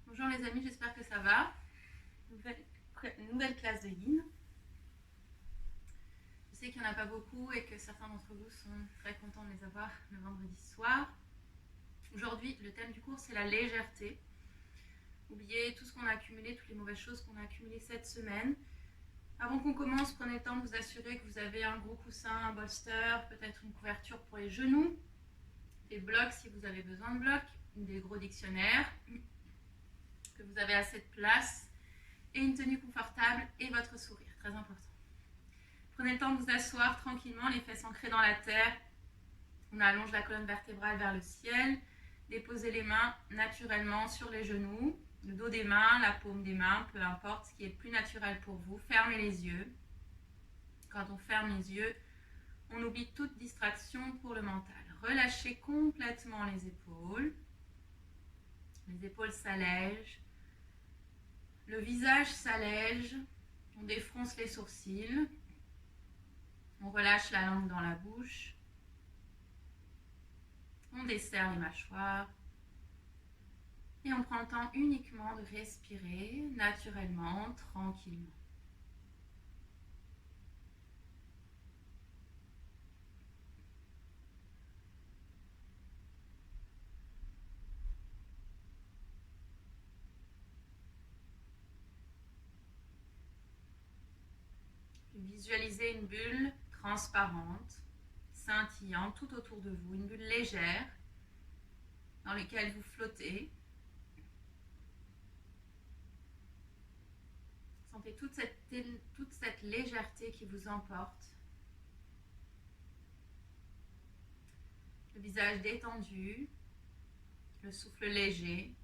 Bonjour les amis, j'espère que ça va. Nouvelle classe de yin. Je sais qu'il n'y en a pas beaucoup et que certains d'entre vous sont très contents de les avoir le vendredi soir. Aujourd'hui, le thème du cours, c'est la légèreté. Oubliez tout ce qu'on a accumulé, toutes les mauvaises choses qu'on a accumulées cette semaine. Avant qu'on commence, prenez le temps de vous assurer que vous avez un gros coussin, un bolster, peut-être une couverture pour les genoux, des blocs si vous avez besoin de blocs, des gros dictionnaires, que vous avez assez de place, et une tenue confortable et votre sourire, très important. Prenez le temps de vous asseoir tranquillement, les fesses ancrées dans la terre. On allonge la colonne vertébrale vers le ciel. Déposez les mains naturellement sur les genoux, le dos des mains, la paume des mains, peu importe ce qui est le plus naturel pour vous. Fermez les yeux. Quand on ferme les yeux, on oublie toute distraction pour le mental. Relâchez complètement les épaules. Les épaules s'allègent. Le visage s'allège. On défronce les sourcils. On relâche la langue dans la bouche. On desserre les mâchoires. Et on prend le temps uniquement de respirer naturellement, tranquillement. Visualisez une bulle transparente, scintillante tout autour de vous, une bulle légère dans laquelle vous flottez. Sentez toute cette légèreté qui vous emporte. Le visage détendu, le souffle léger,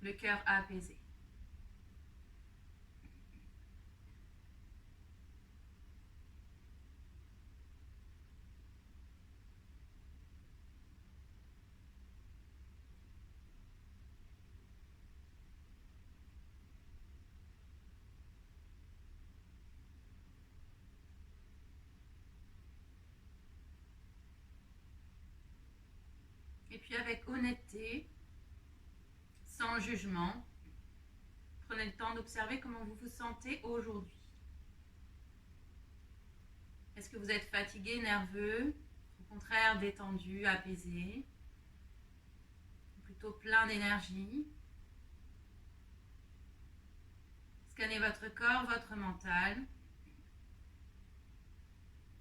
le cœur apaisé. Et puis avec honnêteté, sans jugement, prenez le temps d'observer comment vous vous sentez aujourd'hui. Est-ce que vous êtes fatigué, nerveux, au contraire détendu, apaisé, plutôt plein d'énergie? Scannez votre corps, votre mental,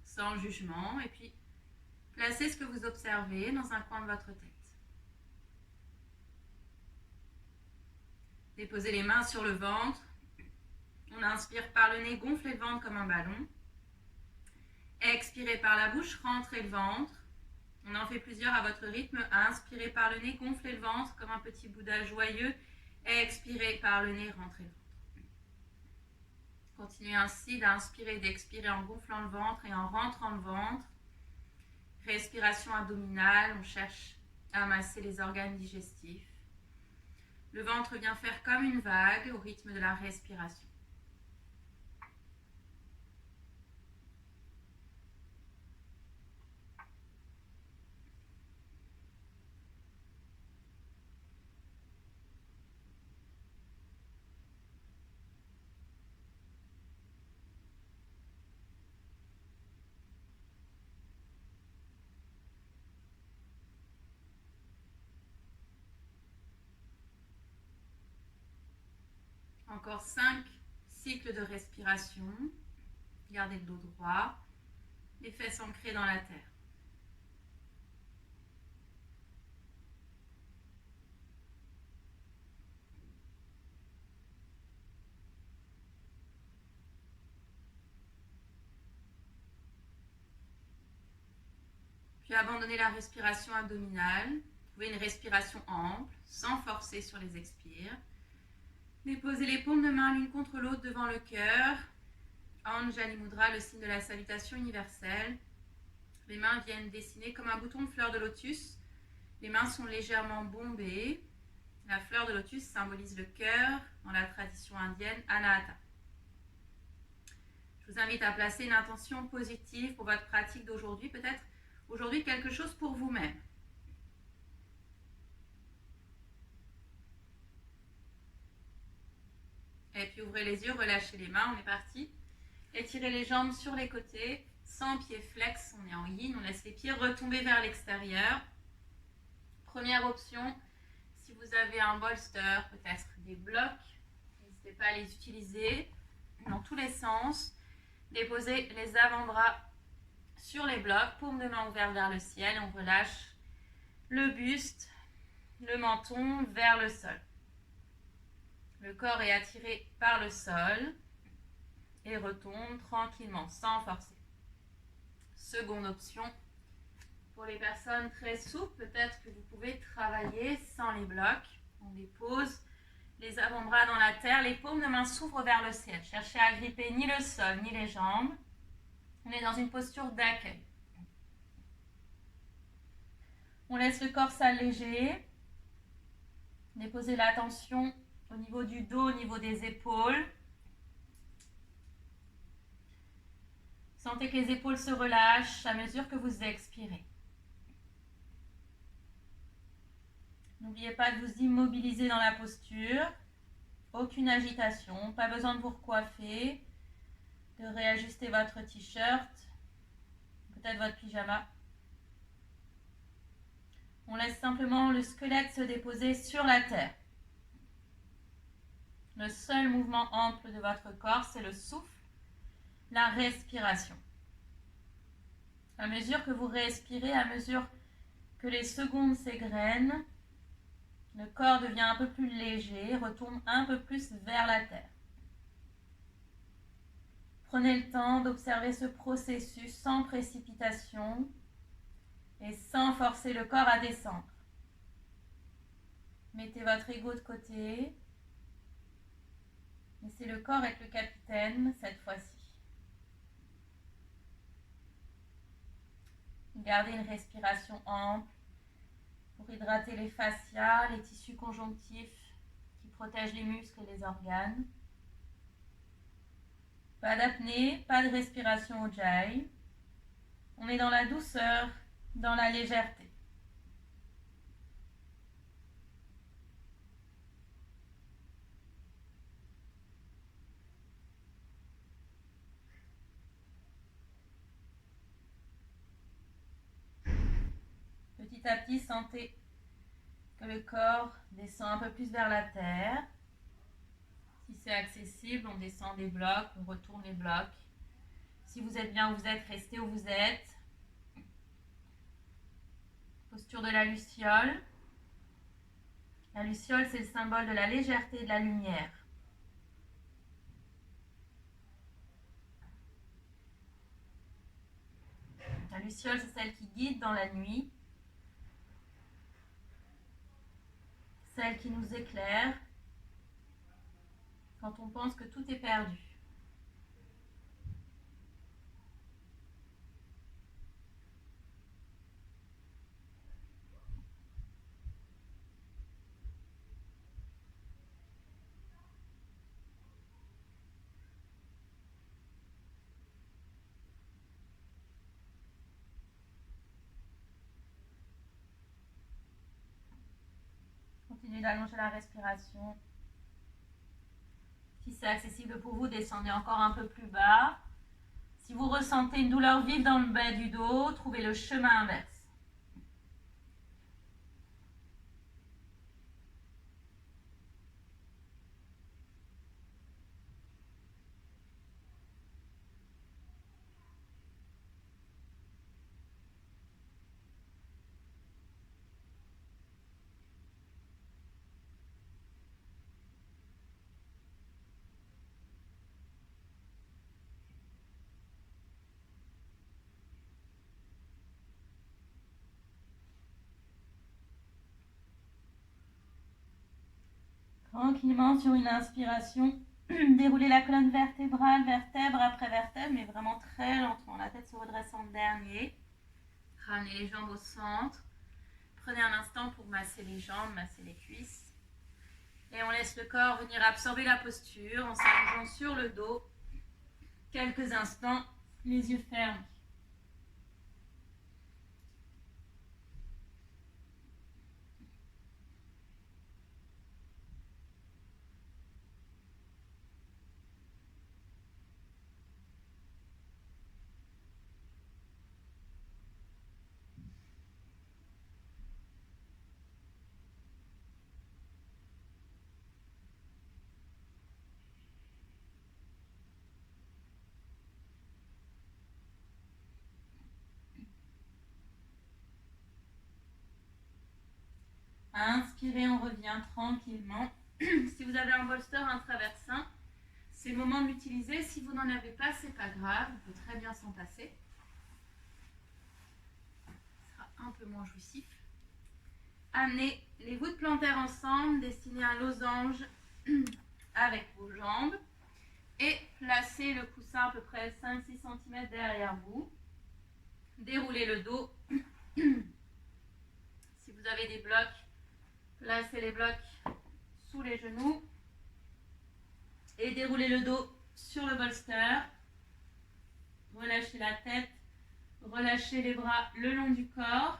sans jugement, et puis placez ce que vous observez dans un coin de votre tête. Déposez les mains sur le ventre. On inspire par le nez, gonflez le ventre comme un ballon. Expirez par la bouche, rentrez le ventre. On en fait plusieurs à votre rythme. Inspirez par le nez, gonflez le ventre comme un petit Bouddha joyeux. Expirez par le nez, rentrez le ventre. Continuez ainsi d'inspirer et d'expirer en gonflant le ventre et en rentrant le ventre. Respiration abdominale, on cherche à masser les organes digestifs. Le ventre vient faire comme une vague au rythme de la respiration. Encore 5 cycles de respiration. Gardez le dos droit, les fesses ancrées dans la terre. Puis abandonnez la respiration abdominale. Trouvez une respiration ample, sans forcer sur les expires. Déposez les paumes de main l'une contre l'autre devant le cœur. Anjali Mudra, le signe de la salutation universelle. Les mains viennent dessiner comme un bouton de fleur de lotus. Les mains sont légèrement bombées. La fleur de lotus symbolise le cœur dans la tradition indienne Anahata. Je vous invite à placer une intention positive pour votre pratique d'aujourd'hui. Peut-être aujourd'hui quelque chose pour vous-même. Et puis ouvrez les yeux, relâchez les mains, on est parti. Étirez les jambes sur les côtés, sans pieds flex, on est en yin, on laisse les pieds retomber vers l'extérieur. Première option, si vous avez un bolster, peut-être des blocs, n'hésitez pas à les utiliser dans tous les sens. Déposez les avant-bras sur les blocs, paume de main ouverte vers le ciel, on relâche le buste, le menton vers le sol. Le corps est attiré par le sol et retombe tranquillement, sans forcer. Seconde option, pour les personnes très souples, peut-être que vous pouvez travailler sans les blocs. On dépose les avant-bras dans la terre, les paumes de main s'ouvrent vers le ciel. Cherchez à gripper ni le sol ni les jambes. On est dans une posture d'accueil. On laisse le corps s'alléger. Déposez l'attention au niveau du dos, au niveau des épaules. Sentez que les épaules se relâchent à mesure que vous expirez. N'oubliez pas de vous immobiliser dans la posture. Aucune agitation, pas besoin de vous recoiffer, de réajuster votre t-shirt, peut-être votre pyjama. On laisse simplement le squelette se déposer sur la terre. Le seul mouvement ample de votre corps, c'est le souffle, la respiration. À mesure que vous respirez, à mesure que les secondes s'égrènent, le corps devient un peu plus léger, retourne un peu plus vers la terre. Prenez le temps d'observer ce processus sans précipitation et sans forcer le corps à descendre. Mettez votre ego de côté. Laissez le corps être le capitaine cette fois-ci. Gardez une respiration ample pour hydrater les fascias, les tissus conjonctifs qui protègent les muscles et les organes. Pas d'apnée, pas de respiration ujjayi. On est dans la douceur, dans la légèreté. Petit à petit, sentez que le corps descend un peu plus vers la terre. Si c'est accessible, on descend des blocs, on retourne les blocs. Si vous êtes bien où vous êtes, restez où vous êtes. Posture de la luciole. La luciole, c'est le symbole de la légèreté et de la lumière. La luciole, c'est celle qui guide dans la nuit. Celle qui nous éclaire quand on pense que tout est perdu. Continuez d'allonger la respiration. Si c'est accessible pour vous, descendez encore un peu plus bas. Si vous ressentez une douleur vive dans le bas du dos, trouvez le chemin inverse. Tranquillement sur une inspiration, déroulez la colonne vertébrale, vertèbre après vertèbre, mais vraiment très lentement. La tête se redresse en dernier. Ramenez les jambes au centre. Prenez un instant pour masser les jambes, masser les cuisses. Et on laisse le corps venir absorber la posture en s'allongeant sur le dos. Quelques instants, les yeux fermés. Inspirez, on revient tranquillement. Si vous avez un bolster, un traversin, c'est le moment de l'utiliser. Si vous n'en avez pas, c'est pas grave, on peut très bien s'en passer. Ce sera un peu moins jouissif. Amenez les voûtes plantaires ensemble, destinez un losange avec vos jambes. Et placez le coussin à peu près 5-6 cm derrière vous. Déroulez le dos. Si vous avez des blocs, placez les blocs sous les genoux. Et déroulez le dos sur le bolster. Relâchez la tête. Relâchez les bras le long du corps.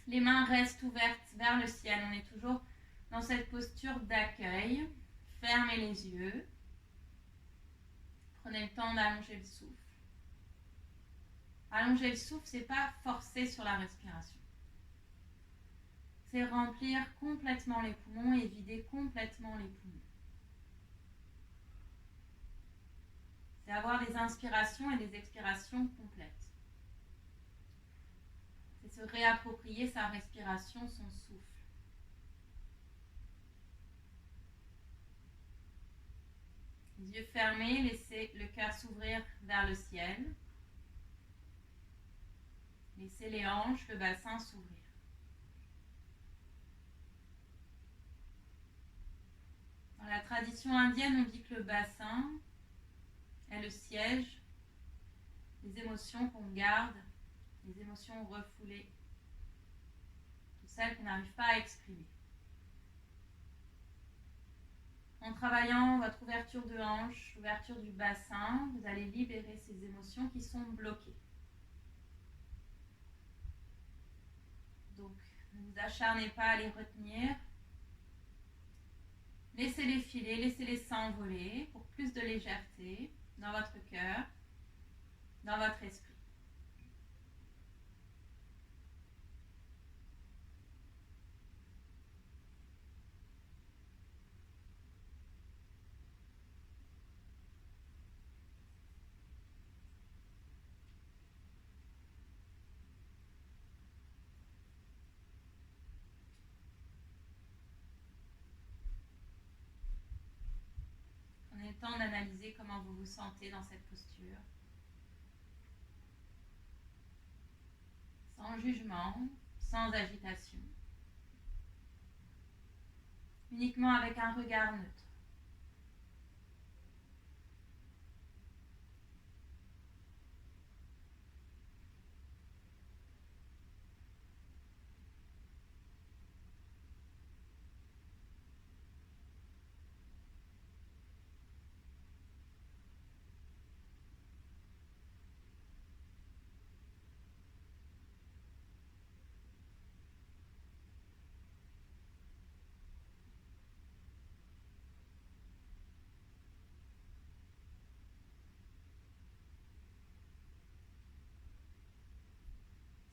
Les mains restent ouvertes vers le ciel. On est toujours dans cette posture d'accueil. Fermez les yeux. Prenez le temps d'allonger le souffle. Allonger le souffle, ce n'est pas forcer sur la respiration. C'est remplir complètement les poumons et vider complètement les poumons. C'est avoir des inspirations et des expirations complètes. C'est se réapproprier sa respiration, son souffle. Les yeux fermés, laissez le cœur s'ouvrir vers le ciel. Laissez les hanches, le bassin s'ouvrir. Dans la tradition indienne, on dit que le bassin est le siège des émotions qu'on garde, des émotions refoulées, toutes celles qu'on n'arrive pas à exprimer. En travaillant votre ouverture de hanche, l'ouverture du bassin, vous allez libérer ces émotions qui sont bloquées. Donc, ne vous acharnez pas à les retenir. Laissez-les filer, laissez-les s'envoler pour plus de légèreté dans votre cœur, dans votre esprit. Prenez le temps d'analyser comment vous vous sentez dans cette posture. Sans jugement, sans agitation. Uniquement avec un regard neutre.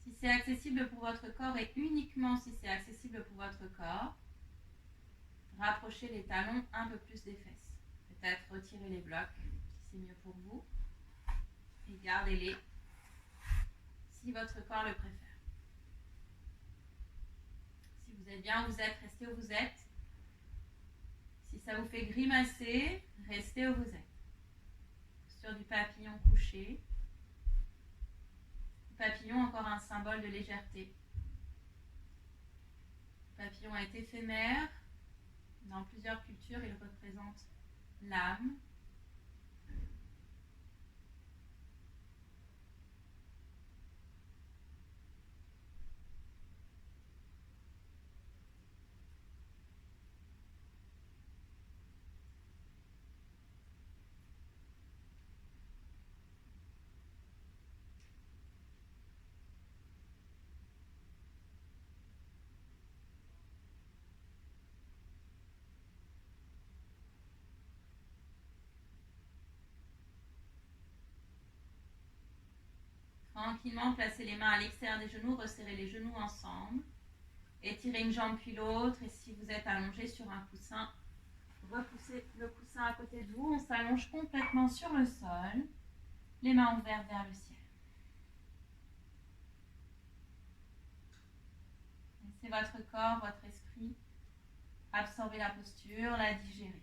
Si c'est accessible pour votre corps et uniquement si c'est accessible pour votre corps, rapprochez les talons un peu plus des fesses. Peut-être retirez les blocs si c'est mieux pour vous et gardez-les si votre corps le préfère. Si vous êtes bien où vous êtes, restez où vous êtes. Si ça vous fait grimacer, restez où vous êtes. Posture du papillon couché. Le papillon, encore un symbole de légèreté. Le papillon est éphémère. Dans plusieurs cultures, il représente l'âme. Tranquillement, placez les mains à l'extérieur des genoux, resserrez les genoux ensemble. Étirez une jambe puis l'autre et si vous êtes allongé sur un coussin, repoussez le coussin à côté de vous. On s'allonge complètement sur le sol, les mains ouvertes vers le ciel. Laissez votre corps, votre esprit absorber la posture, la digérer.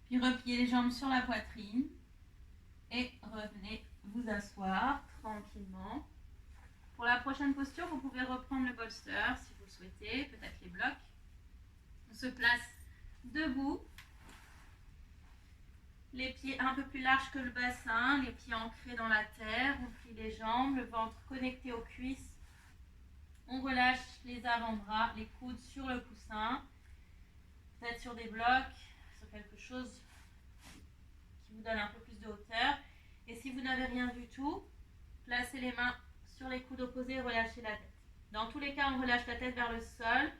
Puis repliez les jambes sur la poitrine et revenez vous asseoir tranquillement. Pour la prochaine posture, vous pouvez reprendre le bolster si vous le souhaitez, peut-être les blocs. On se place debout, les pieds un peu plus larges que le bassin, les pieds ancrés dans la terre, on plie les jambes, le ventre connecté aux cuisses. On relâche les avant-bras, les coudes sur le coussin, peut-être sur des blocs, sur quelque chose qui vous donne un peu plus de hauteur. Et si vous n'avez rien du tout, placez les mains sur les coudes opposés et relâchez la tête. Dans tous les cas, on relâche la tête vers le sol.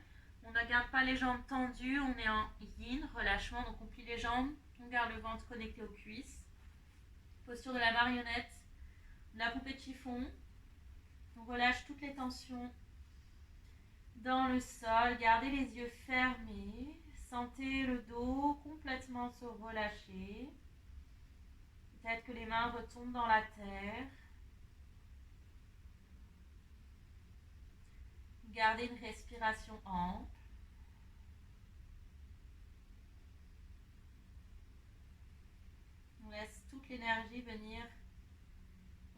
On ne garde pas les jambes tendues, on est en yin, relâchement, donc on plie les jambes, on garde le ventre connecté aux cuisses. Posture de la marionnette, de la poupée de chiffon. On relâche toutes les tensions dans le sol, gardez les yeux fermés, sentez le dos complètement se relâcher. Peut-être que les mains retombent dans la terre. Gardez une respiration ample. On laisse toute l'énergie venir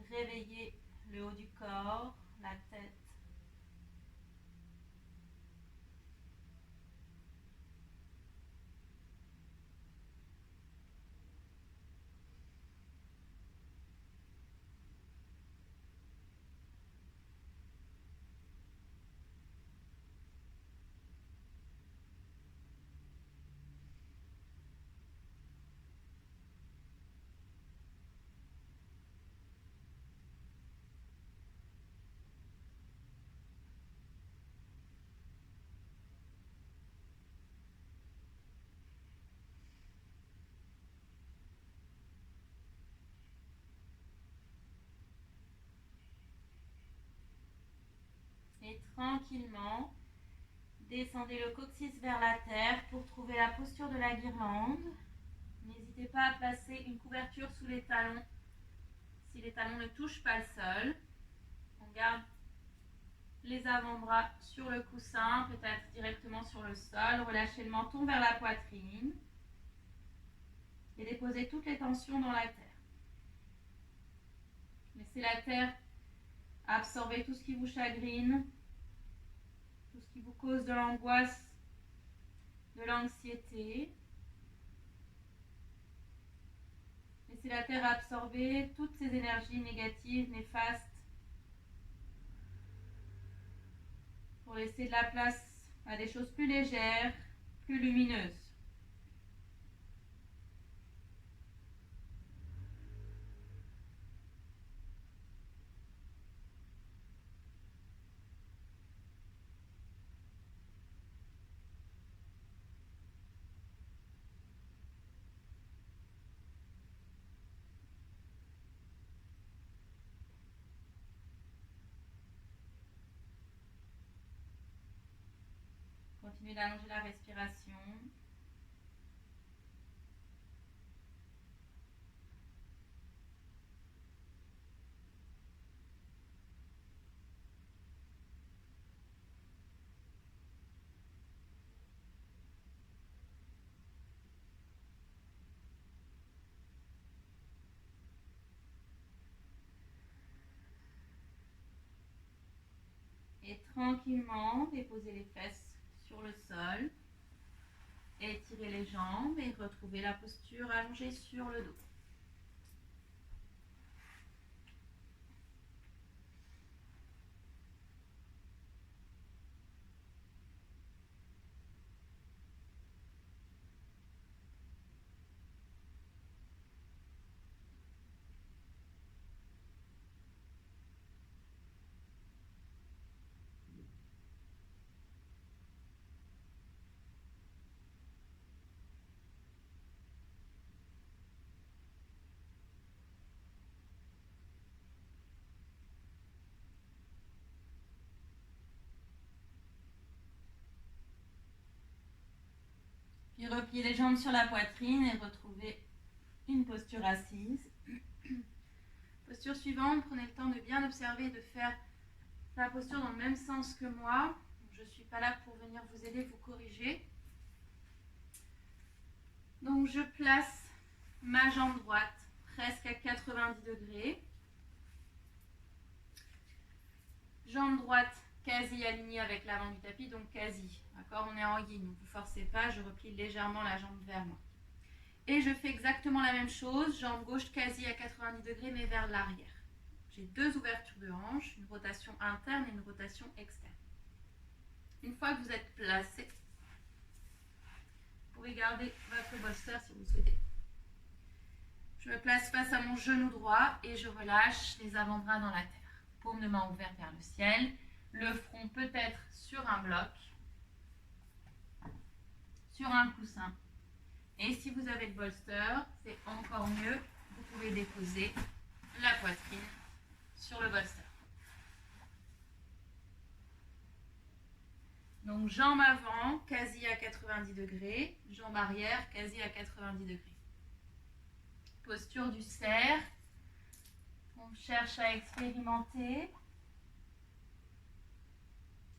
réveiller le haut du corps, la tête. Et tranquillement, descendez le coccyx vers la terre pour trouver la posture de la guirlande. N'hésitez pas à placer une couverture sous les talons si les talons ne touchent pas le sol. On garde les avant-bras sur le coussin, peut-être directement sur le sol. Relâchez le menton vers la poitrine et déposez toutes les tensions dans la terre. Laissez la terre absorber tout ce qui vous chagrine, tout ce qui vous cause de l'angoisse, de l'anxiété. Laissez la terre absorber toutes ces énergies négatives, néfastes, pour laisser de la place à des choses plus légères, plus lumineuses. Continuez d'allonger la respiration. Et tranquillement, déposez les fesses sur le sol. Étirez les jambes et retrouvez la posture allongée sur le dos. Puis repliez les jambes sur la poitrine et retrouvez une posture assise. Posture suivante, prenez le temps de bien observer et de faire la posture dans le même sens que moi. Je ne suis pas là pour venir vous aider, vous corriger. Donc je place ma jambe droite presque à 90 degrés. Jambe droite quasi alignée avec l'avant du tapis, donc quasi. D'accord, on est en yin, donc vous ne forcez pas, je replie légèrement la jambe vers moi. Et je fais exactement la même chose, jambe gauche quasi à 90 degrés mais vers l'arrière. J'ai deux ouvertures de hanches, une rotation interne et une rotation externe. Une fois que vous êtes placé, vous pouvez garder votre bolster si vous le souhaitez. Je me place face à mon genou droit et je relâche les avant-bras dans la terre. Paume de main ouverte vers le ciel, le front peut-être sur un bloc, sur un coussin. Et si vous avez le bolster, c'est encore mieux, vous pouvez déposer la poitrine sur le bolster. Donc jambe avant, quasi à 90 degrés, jambe arrière, quasi à 90 degrés. Posture du cerf. On cherche à expérimenter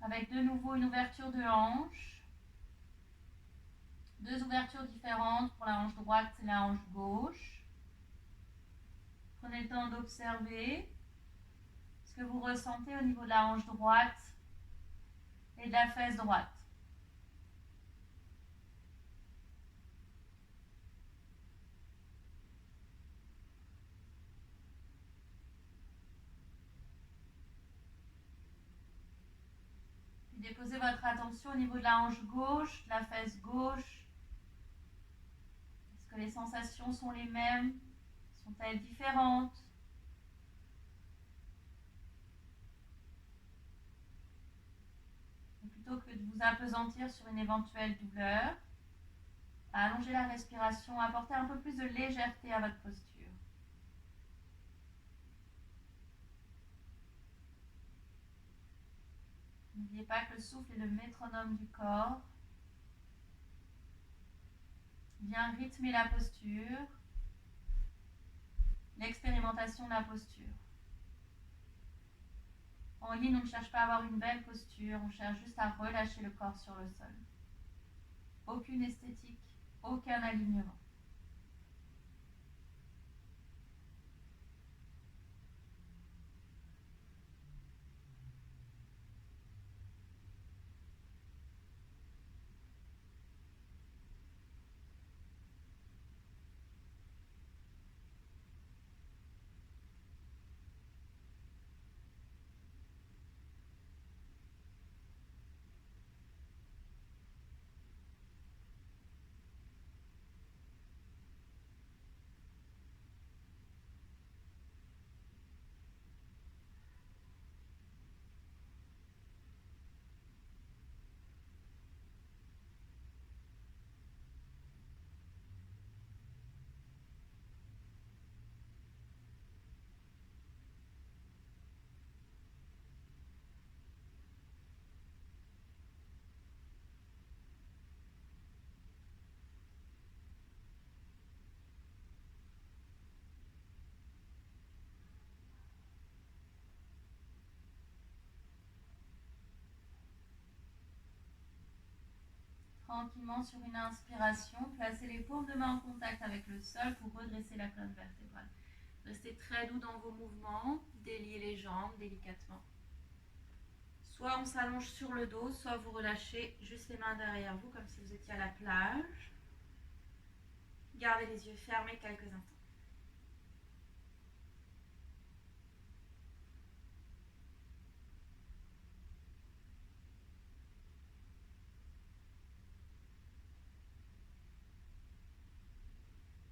avec de nouveau une ouverture de hanche. Deux ouvertures différentes pour la hanche droite et la hanche gauche. Prenez le temps d'observer ce que vous ressentez au niveau de la hanche droite et de la fesse droite. Déposez votre attention au niveau de la hanche gauche, de la fesse gauche. Est-ce que les sensations sont les mêmes? Sont-elles différentes? Et plutôt que de vous appesantir sur une éventuelle douleur, allongez la respiration, apportez un peu plus de légèreté à votre posture. N'oubliez pas que le souffle est le métronome du corps. Bien rythmer la posture, l'expérimentation de la posture. En yin, on ne cherche pas à avoir une belle posture, on cherche juste à relâcher le corps sur le sol. Aucune esthétique, aucun alignement. Tranquillement sur une inspiration, placez les paumes de main en contact avec le sol pour redresser la colonne vertébrale. Restez très doux dans vos mouvements, déliez les jambes délicatement. Soit on s'allonge sur le dos, soit vous relâchez juste les mains derrière vous comme si vous étiez à la plage. Gardez les yeux fermés quelques instants.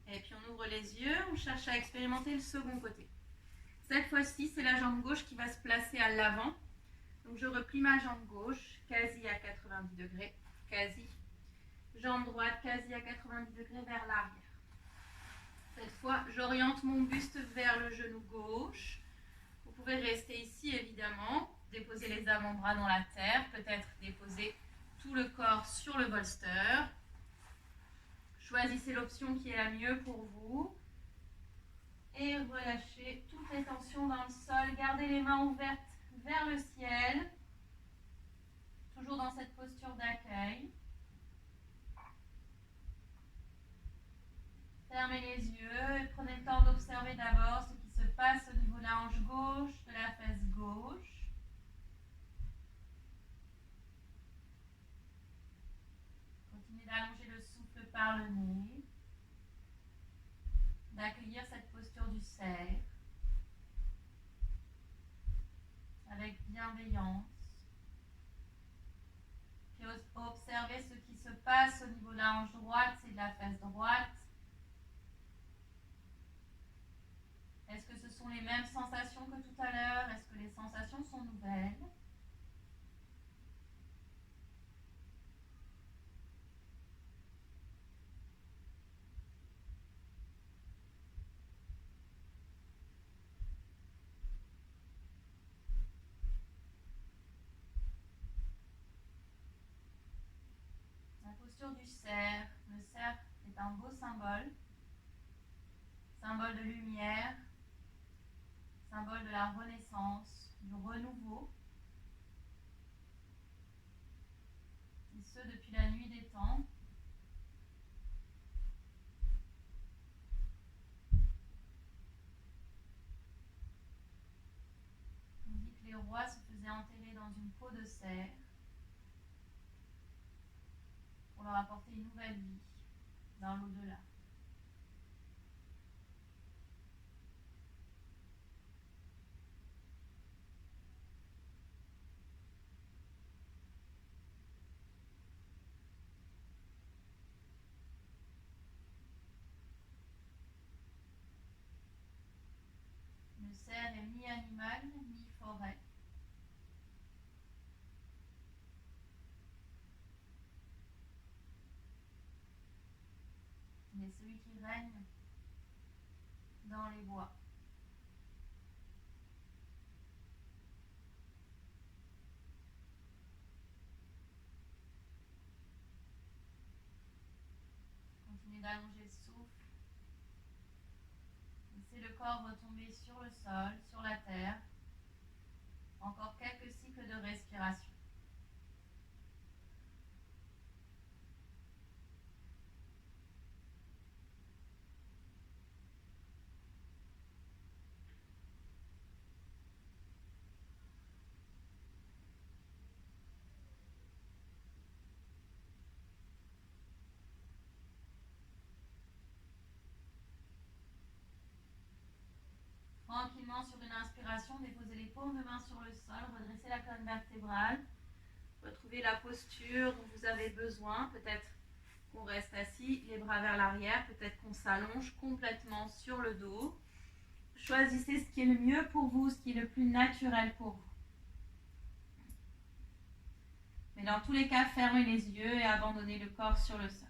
Et puis on ouvre les yeux, on cherche à expérimenter le second côté. Cette fois-ci, c'est la jambe gauche qui va se placer à l'avant. Donc je replie ma jambe gauche, quasi à 90 degrés, quasi. Jambe droite, quasi à 90 degrés vers l'arrière. Cette fois, j'oriente mon buste vers le genou gauche. Vous pouvez rester ici, évidemment. Déposer les avant-bras dans la terre, peut-être déposer tout le corps sur le bolster. Choisissez l'option qui est la mieux pour vous. Et relâchez toutes les tensions dans le sol. Gardez les mains ouvertes vers le ciel. Toujours dans cette posture d'accueil. Fermez les yeux et prenez le temps d'observer d'abord ce qui se passe au niveau de la hanche gauche, de la fesse gauche. Continuez d'allonger le souffle par le nez. D'accueillir cette posture du cerf avec bienveillance. Puis observez ce qui se passe au niveau de la hanche droite et de la fesse droite. Est-ce que ce sont les mêmes sensations que tout à l'heure? Est-ce que les sensations sont nouvelles? La posture du cerf. Le cerf est un beau symbole. Symbole de lumière. Symbole de la renaissance, du renouveau. Et ce, depuis la nuit des temps. On dit que les rois se faisaient enterrer dans une peau de cerf pour leur apporter une nouvelle vie dans l'au-delà. Le cerf est mi-animal, mi-forêt. Il est celui qui règne dans les bois. Continuez d'allonger le souffle. Laissez le corps retomber sur le sol, sur la terre. Encore quelques cycles de respiration. Tranquillement sur une inspiration, déposez les paumes de main sur le sol, redressez la colonne vertébrale. Retrouvez la posture dont vous avez besoin. Peut-être qu'on reste assis, les bras vers l'arrière. Peut-être qu'on s'allonge complètement sur le dos. Choisissez ce qui est le mieux pour vous, ce qui est le plus naturel pour vous. Mais dans tous les cas, fermez les yeux et abandonnez le corps sur le sol.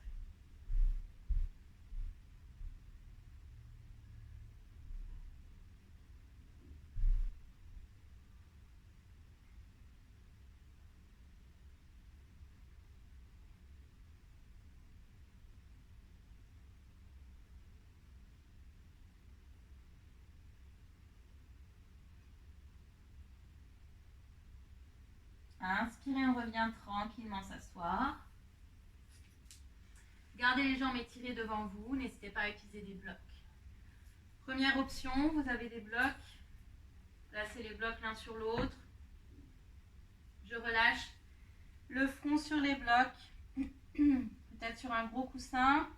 Inspirez, on revient tranquillement s'asseoir. Gardez les jambes étirées devant vous, n'hésitez pas à utiliser des blocs. Première option, vous avez des blocs. Placez les blocs l'un sur l'autre. Je relâche le front sur les blocs, peut-être sur un gros coussin.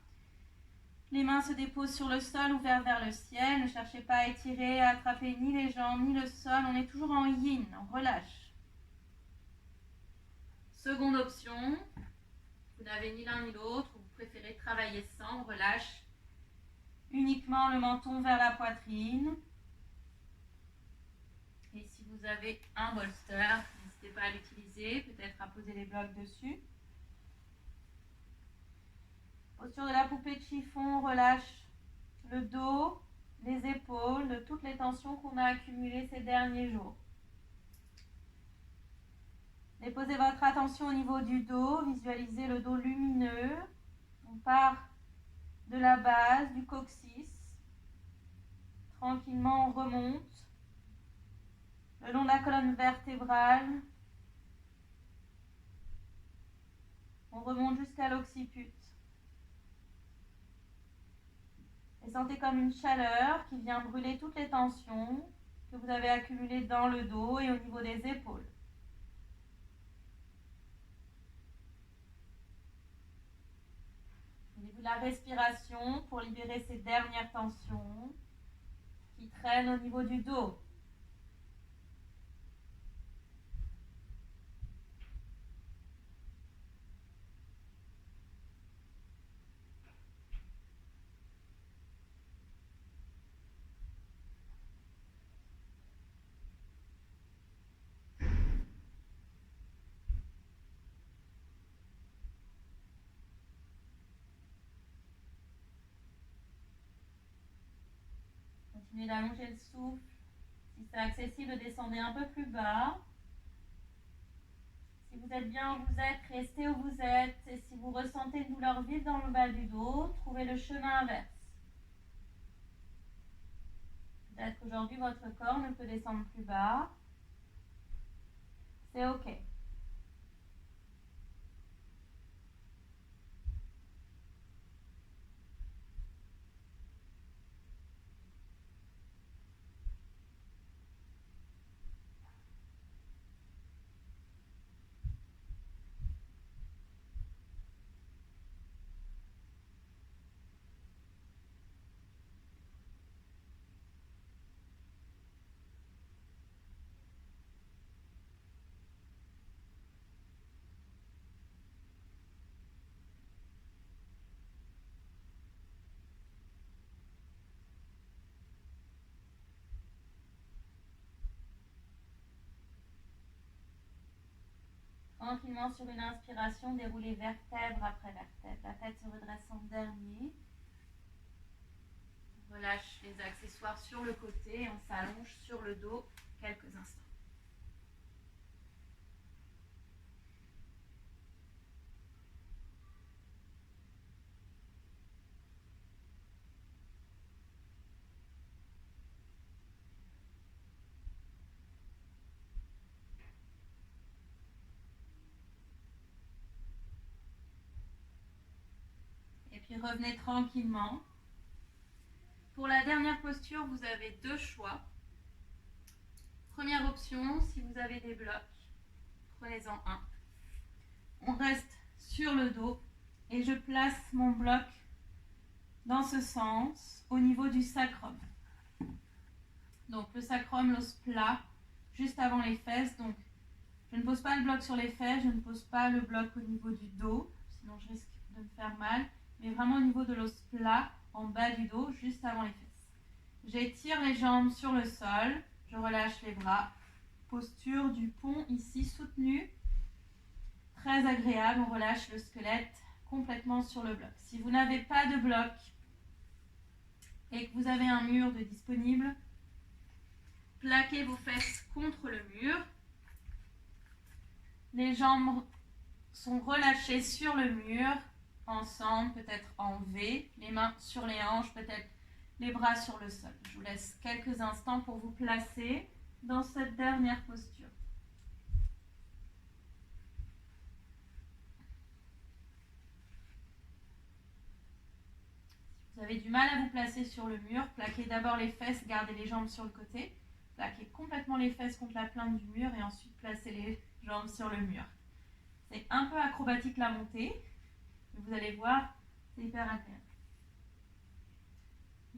Les mains se déposent sur le sol, ouvertes vers le ciel. Ne cherchez pas à étirer, à attraper ni les jambes, ni le sol. On est toujours en yin, on relâche. Seconde option, vous n'avez ni l'un ni l'autre, vous préférez travailler sans, on relâche uniquement le menton vers la poitrine. Et si vous avez un bolster, n'hésitez pas à l'utiliser, peut-être à poser les blocs dessus. Posture de la poupée de chiffon, on relâche le dos, les épaules, de toutes les tensions qu'on a accumulées ces derniers jours. Déposez votre attention au niveau du dos, visualisez le dos lumineux. On part de la base du coccyx. Tranquillement, on remonte le long de la colonne vertébrale. On remonte jusqu'à l'occiput. Et sentez comme une chaleur qui vient brûler toutes les tensions que vous avez accumulées dans le dos et au niveau des épaules. Au niveau de la respiration pour libérer ces dernières tensions qui traînent au niveau du dos. Continuez d'allonger le souffle. Si c'est accessible, descendez un peu plus bas. Si vous êtes bien où vous êtes, restez où vous êtes. Et si vous ressentez une douleur vive dans le bas du dos, trouvez le chemin inverse. Peut-être qu'aujourd'hui, votre corps ne peut descendre plus bas. C'est OK. Tranquillement sur une inspiration, déroulez vertèbre après vertèbre. La tête se redresse en dernier. On relâche les accessoires sur le côté et on s'allonge sur le dos quelques instants. Et puis revenez tranquillement. Pour la dernière posture, vous avez deux choix. Première option, si vous avez des blocs, prenez-en un. On reste sur le dos et je place mon bloc dans ce sens au niveau du sacrum. Donc le sacrum, l'os plat, juste avant les fesses. Donc je ne pose pas le bloc sur les fesses, je ne pose pas le bloc au niveau du dos, sinon je risque de me faire mal, mais vraiment au niveau de l'os plat, en bas du dos, juste avant les fesses. J'étire les jambes sur le sol, je relâche les bras. Posture du pont ici soutenue. Très agréable, on relâche le squelette complètement sur le bloc. Si vous n'avez pas de bloc et que vous avez un mur de disponible, plaquez vos fesses contre le mur. Les jambes sont relâchées sur le mur, ensemble, peut-être en V, les mains sur les hanches, peut-être les bras sur le sol. Je vous laisse quelques instants pour vous placer dans cette dernière posture. Si vous avez du mal à vous placer sur le mur, plaquez d'abord les fesses, gardez les jambes sur le côté. Plaquez complètement les fesses contre la plainte du mur et ensuite placez les jambes sur le mur. C'est un peu acrobatique la montée, mais vous allez voir, c'est hyper agréable.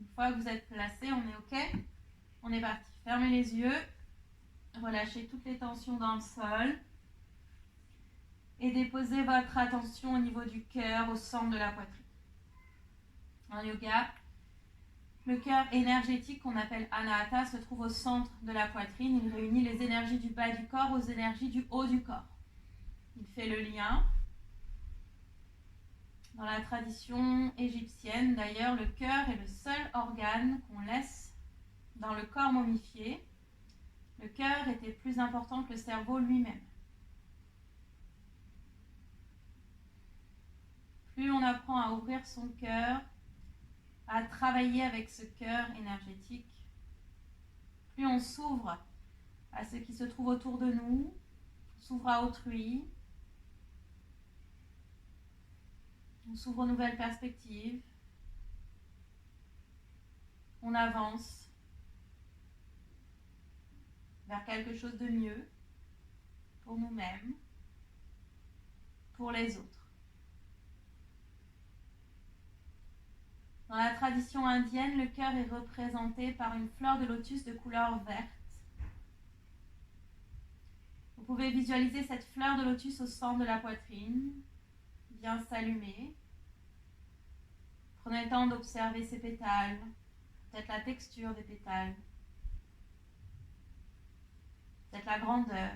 Une fois que vous êtes placé, on est OK. On est parti. Fermez les yeux, relâchez toutes les tensions dans le sol et déposez votre attention au niveau du cœur, au centre de la poitrine. En yoga, le cœur énergétique qu'on appelle Anahata se trouve au centre de la poitrine. Il réunit les énergies du bas du corps aux énergies du haut du corps. Il fait le lien. Dans la tradition égyptienne, d'ailleurs, le cœur est le seul organe qu'on laisse dans le corps momifié. Le cœur était plus important que le cerveau lui-même. Plus on apprend à ouvrir son cœur, à travailler avec ce cœur énergétique, plus on s'ouvre à ce qui se trouve autour de nous, on s'ouvre à autrui, on s'ouvre aux nouvelles perspectives, on avance vers quelque chose de mieux pour nous-mêmes, pour les autres. Dans la tradition indienne, le cœur est représenté par une fleur de lotus de couleur verte. Vous pouvez visualiser cette fleur de lotus au centre de la poitrine, bien s'allumer. Prenez le temps d'observer ses pétales, peut-être la texture des pétales, peut-être la grandeur,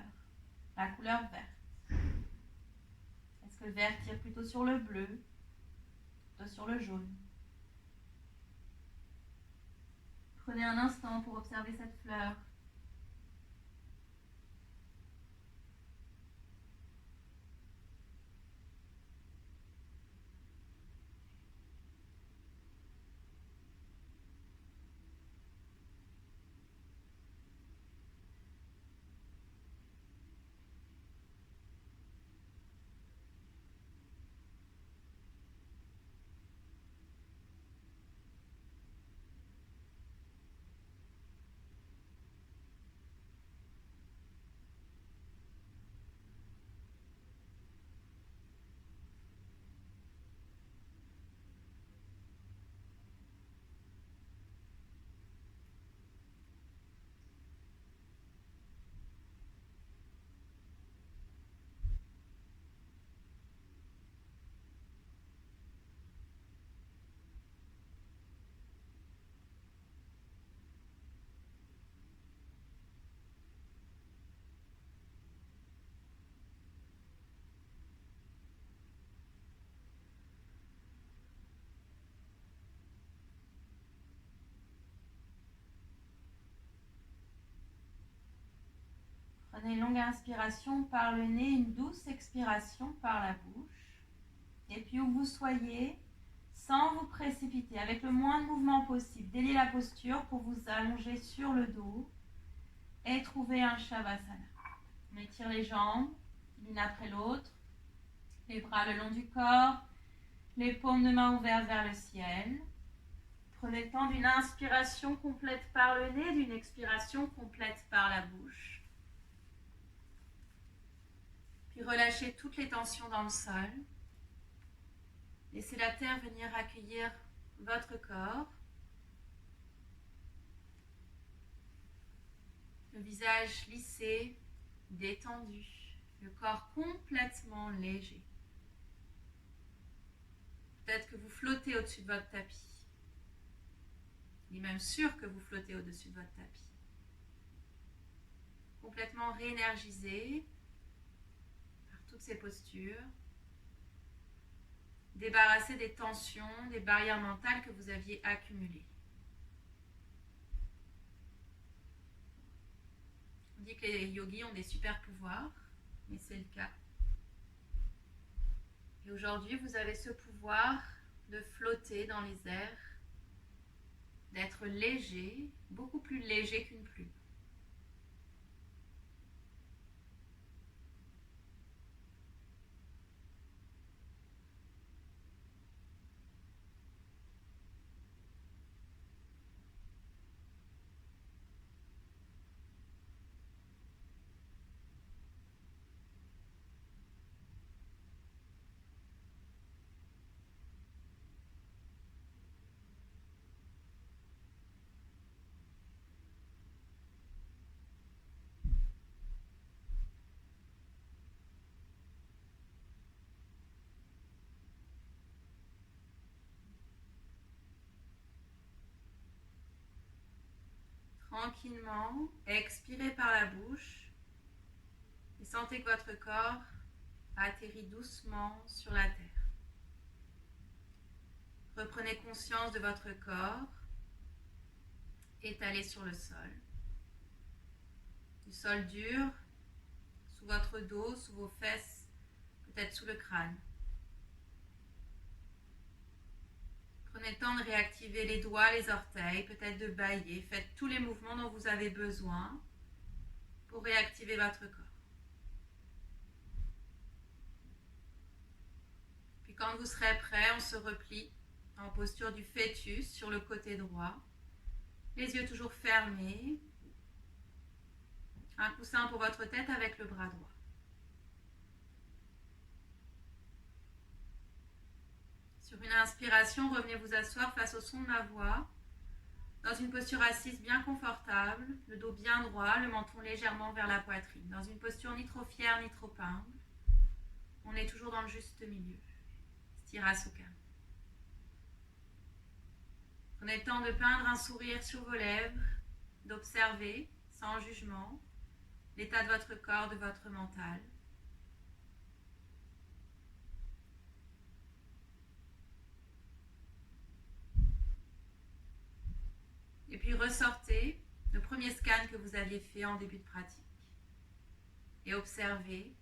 la couleur verte. Est-ce que le vert tire plutôt sur le bleu, plutôt sur le jaune? Prenez un instant pour observer cette fleur. Prenez une longue inspiration par le nez, une douce expiration par la bouche. Et puis où vous soyez, sans vous précipiter, avec le moins de mouvement possible, déliez la posture pour vous allonger sur le dos et trouver un Shavasana. On étire les jambes l'une après l'autre, les bras le long du corps, les paumes de main ouvertes vers le ciel. Prenez le temps d'une inspiration complète par le nez, d'une expiration complète par la bouche. Puis relâchez toutes les tensions dans le sol. Laissez la terre venir accueillir votre corps. Le visage lissé, détendu, le corps complètement léger. Peut-être que vous flottez au-dessus de votre tapis. Il est même sûr que vous flottez au-dessus de votre tapis. Complètement réénergisé par toutes ces postures. Débarrassé des tensions, des barrières mentales que vous aviez accumulées. On dit que les yogis ont des super pouvoirs, mais c'est le cas. Et aujourd'hui, vous avez ce pouvoir de flotter dans les airs, d'être léger, beaucoup plus léger qu'une plume. Tranquillement, expirez par la bouche et sentez que votre corps atterrit doucement sur la terre. Reprenez conscience de votre corps étalé sur le sol. Du sol dur, sous votre dos, sous vos fesses, peut-être sous le crâne. Prenez le temps de réactiver les doigts, les orteils, peut-être de bâiller. Faites tous les mouvements dont vous avez besoin pour réactiver votre corps. Puis quand vous serez prêt, on se replie en posture du fœtus sur le côté droit. Les yeux toujours fermés. Un coussin pour votre tête avec le bras droit. Sur une inspiration, revenez vous asseoir face au son de ma voix, dans une posture assise bien confortable, le dos bien droit, le menton légèrement vers la poitrine, dans une posture ni trop fière ni trop humble. On est toujours dans le juste milieu. Sthirasukha. Prenez le temps de peindre un sourire sur vos lèvres, d'observer, sans jugement, l'état de votre corps, de votre mental. Et puis ressortez le premier scan que vous aviez fait en début de pratique. Et observez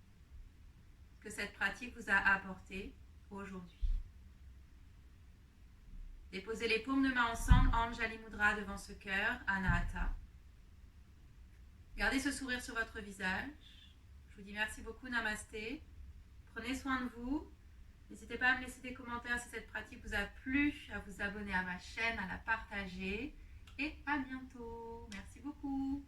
ce que cette pratique vous a apporté aujourd'hui. Déposez les paumes de main ensemble, Anjali Mudra devant ce cœur, Anahata. Gardez ce sourire sur votre visage. Je vous dis merci beaucoup, Namasté. Prenez soin de vous. N'hésitez pas à me laisser des commentaires si cette pratique vous a plu, à vous abonner à ma chaîne, à la partager. Et à bientôt. Merci beaucoup.